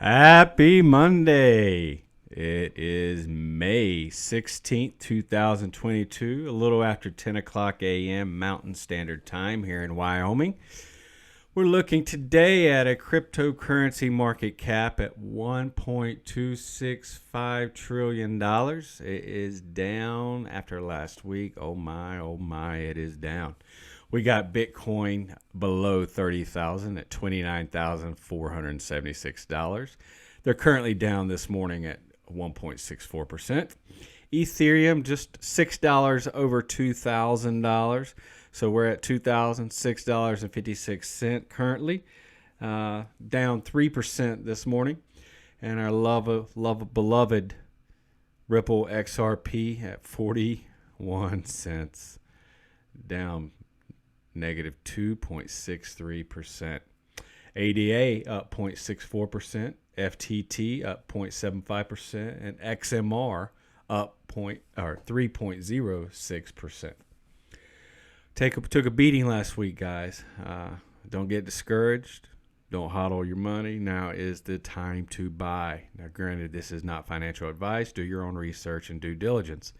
Happy Monday. It is May 16th, 2022, a little after 10 o'clock a.m. Mountain Standard Time here in Wyoming. We're looking today at a cryptocurrency market cap at $1.265 trillion. It is down after last week. Oh my, it is down. We got Bitcoin below 30,000 at $29,476. They're currently down this morning at 1.64%. Ethereum just $6 over $2,000. So we're at $2,006.56 currently, down 3% this morning. And our beloved Ripple XRP at 41 cents, down negative 2.63%. ADA up 0.64%, FTT up 0.75%, and XMR up 3.06%. Took a beating last week, guys. Don't get discouraged. Don't hodl your money. Now is the time to buy. Now, granted, this is not financial advice. Do your own research and due diligence.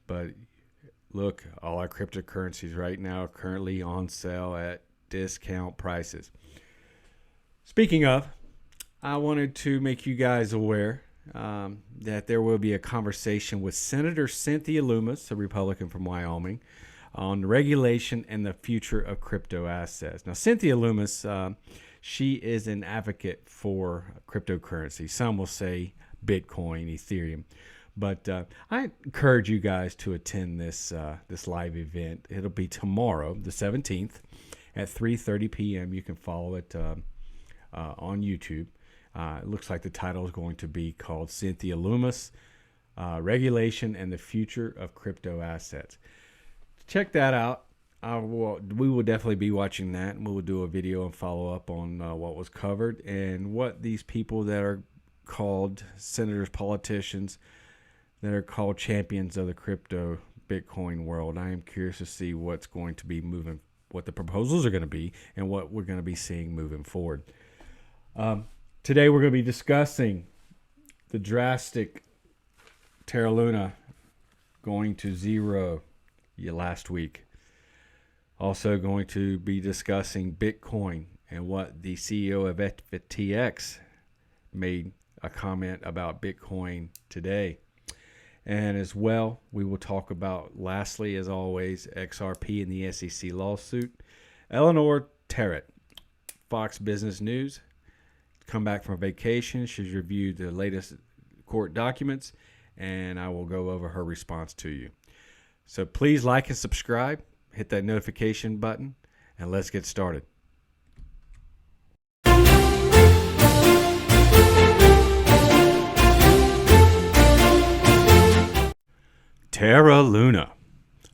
But look, all our cryptocurrencies right now are currently on sale at discount prices. Speaking of, I wanted to make you guys aware that there will be a conversation with Senator Cynthia Lummis, a Republican from Wyoming, on regulation and the future of crypto assets. Now, Cynthia Lummis, she is an advocate for cryptocurrency. Some will say Bitcoin, Ethereum. But I encourage you guys to attend this live event. It'll be tomorrow, the 17th, at 3:30 p.m. You can follow it on YouTube. It looks like the title is going to be called Cynthia Lummis, Regulation and the Future of Crypto Assets. Check that out. We will definitely be watching that, and we will do a video and follow up on what was covered and what these people that are called senators, politicians, that are called champions of the crypto Bitcoin world. I am curious to see what's going to be moving, what the proposals are going to be, and what we're going to be seeing moving forward. Today we're going to be discussing the drastic Terra Luna going to zero last week. Also going to be discussing Bitcoin and what the CEO of FTX made a comment about Bitcoin today. And as well, we will talk about, lastly, as always, XRP and the SEC lawsuit. Eleanor Terra, Fox Business News, come back from vacation. She's reviewed the latest court documents, and I will go over her response to you. So please like and subscribe, hit that notification button, and let's get started. Terra Luna.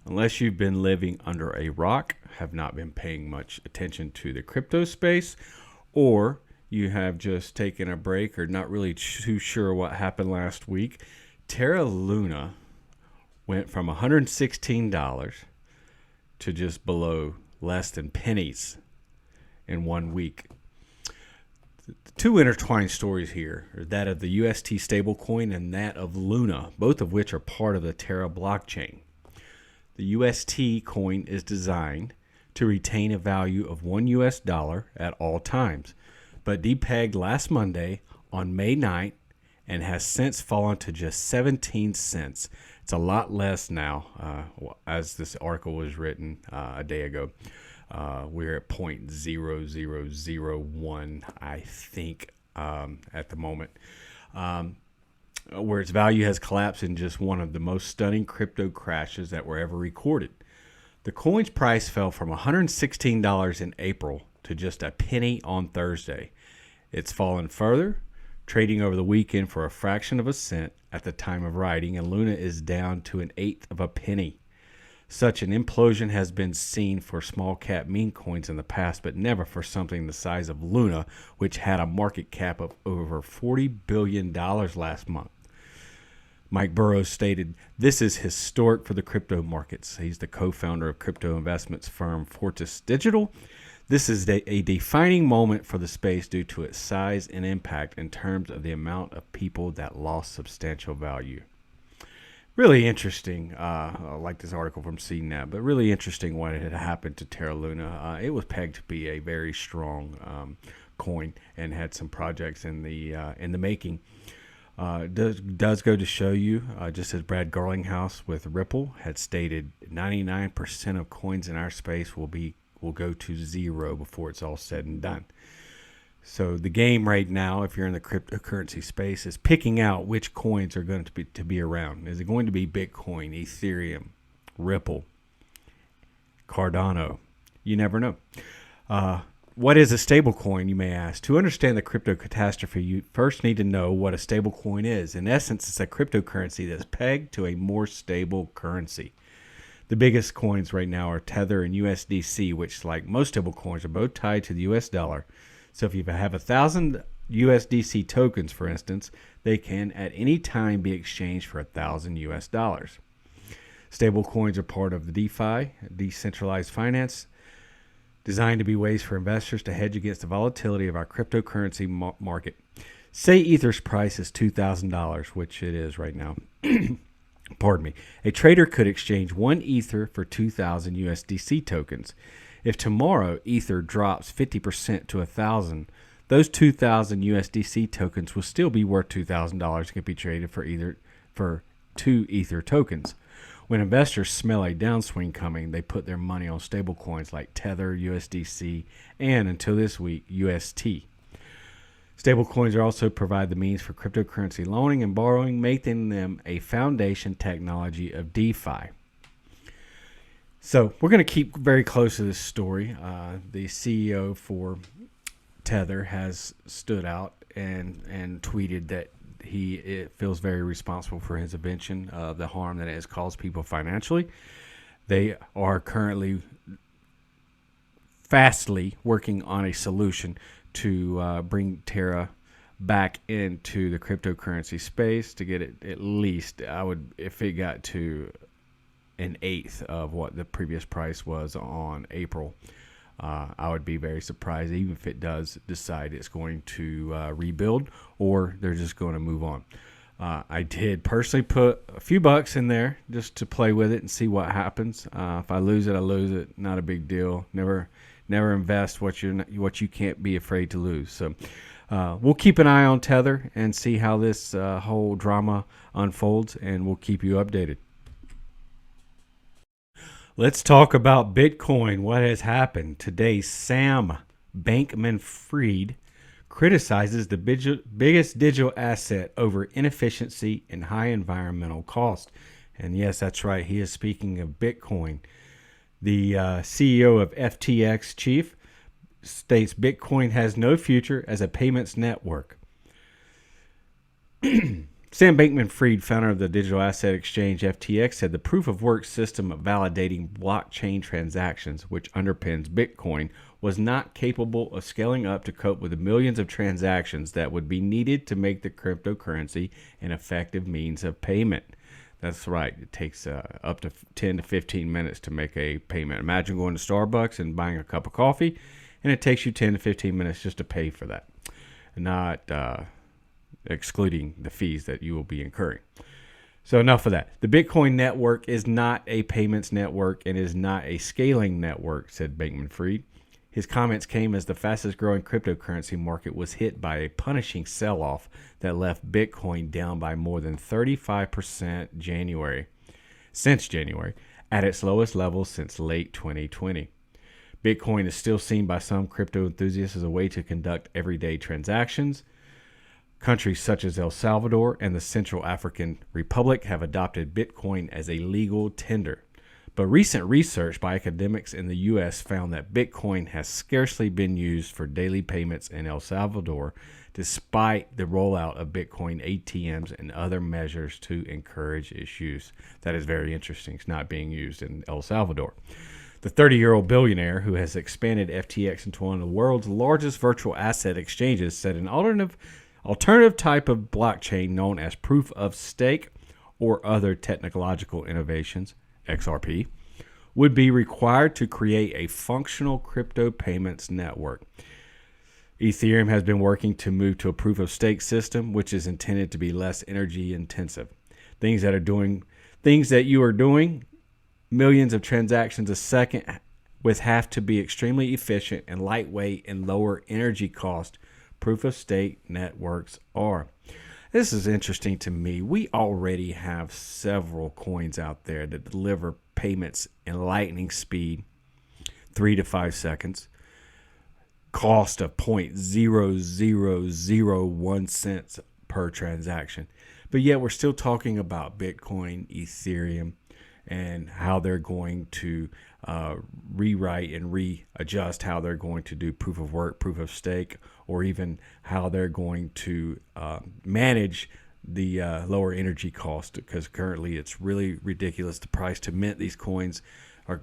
Unless you've been living under a rock, have not been paying much attention to the crypto space, or you have just taken a break or not really too sure what happened last week, Terra Luna went from $116 to just below less than pennies in 1 week. The two intertwined stories here are that of the UST stablecoin and that of Luna, both of which are part of the Terra blockchain. The UST coin is designed to retain a value of $1 at all times, but depegged last Monday on May 9th and has since fallen to just 17 cents. It's a lot less now, as this article was written a day ago. We're at 0.0001, I think, at the moment, where its value has collapsed in just one of the most stunning crypto crashes that were ever recorded. The coin's price fell from $116 in April to just a penny on Thursday. It's fallen further, trading over the weekend for a fraction of a cent at the time of writing, and Luna is down to an eighth of a penny. Such an implosion has been seen for small cap meme coins in the past, but never for something the size of Luna, which had a market cap of over $40 billion last month. Mike Burrows stated, "This is historic for the crypto markets." He's the co-founder of crypto investments firm Fortis Digital. This is a defining moment for the space due to its size and impact in terms of the amount of people that lost substantial value. Really interesting. I like this article from CNET, but really interesting what had happened to Terra Luna. It was pegged to be a very strong coin and had some projects in the making. Does go to show you, just as Brad Garlinghouse with Ripple had stated, 99% of coins in our space will go to zero before it's all said and done. So the game right now, if you're in the cryptocurrency space, is picking out which coins are going to be around. Is it going to be Bitcoin, Ethereum, Ripple, Cardano? You never know. What is a stable coin, you may ask? To understand the crypto catastrophe, you first need to know what a stable coin is. In essence, it's a cryptocurrency that's pegged to a more stable currency. The biggest coins right now are Tether and USDC, which, like most stable coins, are both tied to the US dollar. So if you have 1,000 USDC tokens, for instance, they can at any time be exchanged for 1,000 US dollars. Stable coins are part of the DeFi, decentralized finance, designed to be ways for investors to hedge against the volatility of our cryptocurrency market. Say Ether's price is $2,000, which it is right now. Pardon me. A trader could exchange one Ether for 2,000 USDC tokens. If tomorrow Ether drops 50% to 1,000, those 2,000 USDC tokens will still be worth $2,000 and can be traded for 2 Ether tokens. When investors smell a downswing coming, they put their money on stable coins like Tether, USDC, and until this week, UST. Stablecoins also provide the means for cryptocurrency loaning and borrowing, making them a foundation technology of DeFi. So we're going to keep very close to this story. The CEO for Tether has stood out and tweeted that he feels very responsible for his invention of the harm that it has caused people financially. They are currently fastly working on a solution to bring Terra back into the cryptocurrency space to get it at least, if it got to an eighth of what the previous price was on April, I would be very surprised, even if it does decide it's going to rebuild or they're just going to move on. I did personally put a few bucks in there just to play with it and see what happens. If I lose it, I lose it. Not a big deal. Never invest what you can't be afraid to lose. So we'll keep an eye on Tether and see how this whole drama unfolds, and we'll keep you updated. Let's talk about Bitcoin. What has happened today? Sam Bankman-Fried criticizes the biggest digital asset over inefficiency and high environmental cost. And yes, that's right. He is speaking of Bitcoin. The CEO of FTX Chief states Bitcoin has no future as a payments network. Sam Bankman-Fried, founder of the digital asset exchange FTX, said the proof-of-work system of validating blockchain transactions, which underpins Bitcoin, was not capable of scaling up to cope with the millions of transactions that would be needed to make the cryptocurrency an effective means of payment. That's right. It takes up to 10 to 15 minutes to make a payment. Imagine going to Starbucks and buying a cup of coffee, and it takes you 10 to 15 minutes just to pay for that. Not excluding the fees that you will be incurring. So enough of that. The Bitcoin network is not a payments network and is not a scaling network, said Bankman-Fried. His comments came as the fastest growing cryptocurrency market was hit by a punishing sell-off that left Bitcoin down by more than 35% since January, at its lowest level since late 2020. Bitcoin is still seen by some crypto enthusiasts as a way to conduct everyday transactions. Countries such as El Salvador and the Central African Republic have adopted Bitcoin as a legal tender. But recent research by academics in the U.S. found that Bitcoin has scarcely been used for daily payments in El Salvador, despite the rollout of Bitcoin ATMs and other measures to encourage its use. That is very interesting. It's not being used in El Salvador. The 30-year-old billionaire, who has expanded FTX into one of the world's largest virtual asset exchanges, said an alternative type of blockchain known as proof of stake or other technological innovations, XRP, would be required to create a functional crypto payments network. Ethereum has been working to move to a proof of stake system, which is intended to be less energy intensive. Things that you are doing, millions of transactions a second, with have to be extremely efficient and lightweight and lower energy cost. Proof of stake networks are. This is interesting to me. We already have several coins out there that deliver payments in lightning speed, 3 to 5 seconds, cost of 0.0001 cents per transaction. But yet we're still talking about Bitcoin, Ethereum, and how they're going to rewrite and readjust how they're going to do proof of work, proof of stake, or even how they're going to manage the lower energy cost, because currently it's really ridiculous. The price to mint these coins or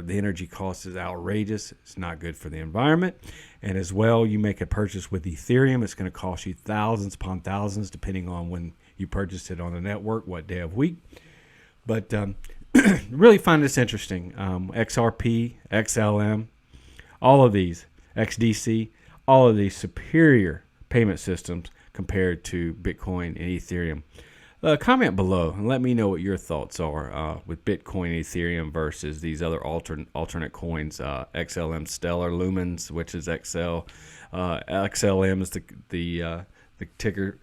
the energy cost is outrageous. It's not good for the environment. And as well, you make a purchase with Ethereum, it's going to cost you thousands upon thousands, depending on when you purchased it on the network, what day of week. But really find this interesting. XRP, XLM, all of these, XDC, all of these superior payment systems compared to Bitcoin and Ethereum. Comment below and let me know what your thoughts are with Bitcoin, Ethereum versus these other alternate coins. XLM Stellar, Lumens, which is XL. XLM is the ticker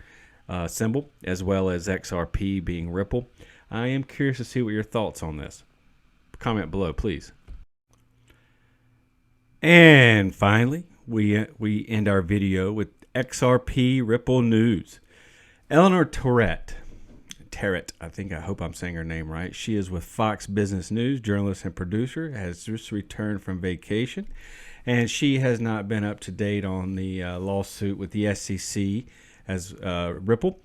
symbol, as well as XRP being Ripple. I am curious to see what your thoughts on this. Comment below, please. And finally, we end our video with XRP Ripple news. Eleanor Terrett, I hope I'm saying her name right. She is with Fox Business News, journalist and producer, has just returned from vacation, and she has not been up to date on the lawsuit with the SEC as Ripple.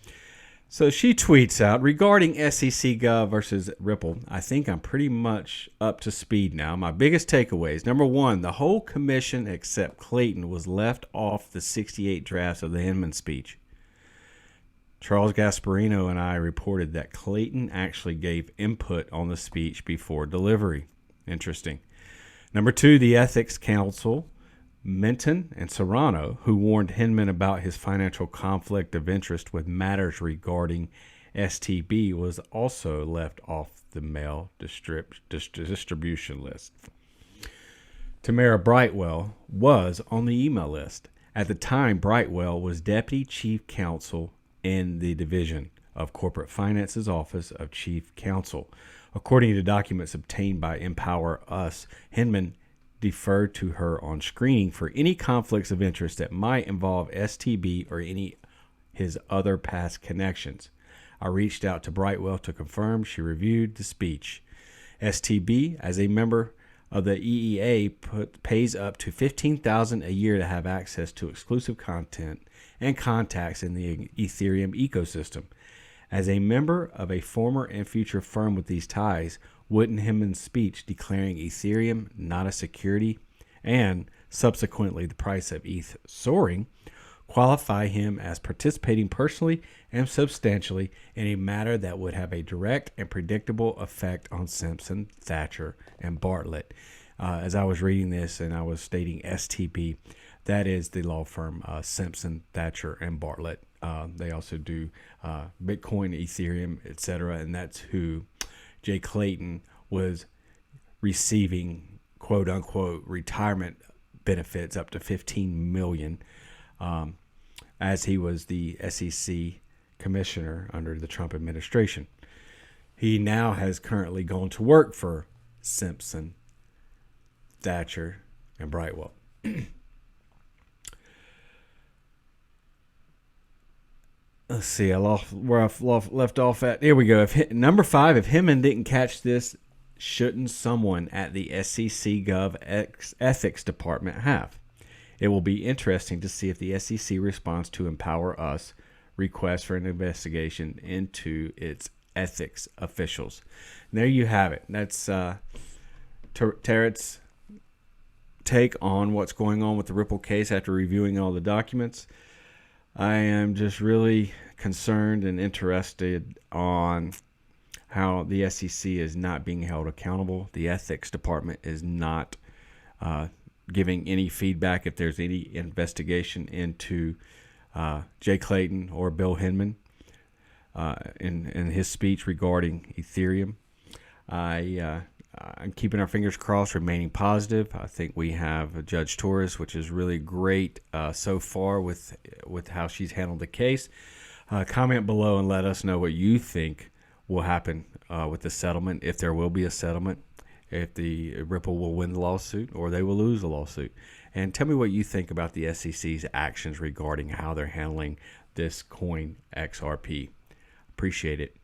So she tweets out, regarding SEC Gov versus Ripple, I think I'm pretty much up to speed now. My biggest takeaways. Number one, the whole commission except Clayton was left off the 68 drafts of the Hinman speech. Charles Gasparino and I reported that Clayton actually gave input on the speech before delivery. Interesting. Number two, the Ethics Council, Minton and Serrano, who warned Hinman about his financial conflict of interest with matters regarding STB, was also left off the mail distribution list. Tamara Brightwell was on the email list. At the time, Brightwell was Deputy Chief Counsel in the Division of Corporate Finance's Office of Chief Counsel. According to documents obtained by Empower Us, Hinman deferred to her on screening for any conflicts of interest that might involve STB or any his other past connections. I reached out to Brightwell to confirm she reviewed the speech. STB, as a member of the EEA, pays up to $15,000 a year to have access to exclusive content and contacts in the Ethereum ecosystem. As a member of a former and future firm with these ties, wouldn't Hinman's speech declaring Ethereum not a security and subsequently the price of ETH soaring qualify him as participating personally and substantially in a matter that would have a direct and predictable effect on Simpson, Thatcher, and Bartlett? As I was reading this and I was stating STB, that is the law firm Simpson, Thatcher, and Bartlett. They also do Bitcoin, Ethereum, etc., and that's who Jay Clayton was receiving quote unquote retirement benefits up to $15 million as he was the SEC commissioner under the Trump administration. He now has currently gone to work for Simpson, Thatcher, and Brightwell. Let's see, I lost where I left off at. Here we go. Number 5, if Hinman didn't catch this, shouldn't someone at the SEC Gov Ethics Department have? It will be interesting to see if the SEC responds to Empower Us request for an investigation into its ethics officials. And there you have it. That's Terrett's take on what's going on with the Ripple case after reviewing all the documents. I am just really concerned and interested on how the SEC is not being held accountable. The ethics department is not giving any feedback if there's any investigation into Jay Clayton or Bill Hinman in his speech regarding Ethereum. I'm keeping our fingers crossed, remaining positive. I think we have Judge Torres, which is really great so far with how she's handled the case. Comment below and let us know what you think will happen with the settlement, if there will be a settlement, if the Ripple will win the lawsuit or they will lose the lawsuit. And tell me what you think about the SEC's actions regarding how they're handling this coin XRP. Appreciate it.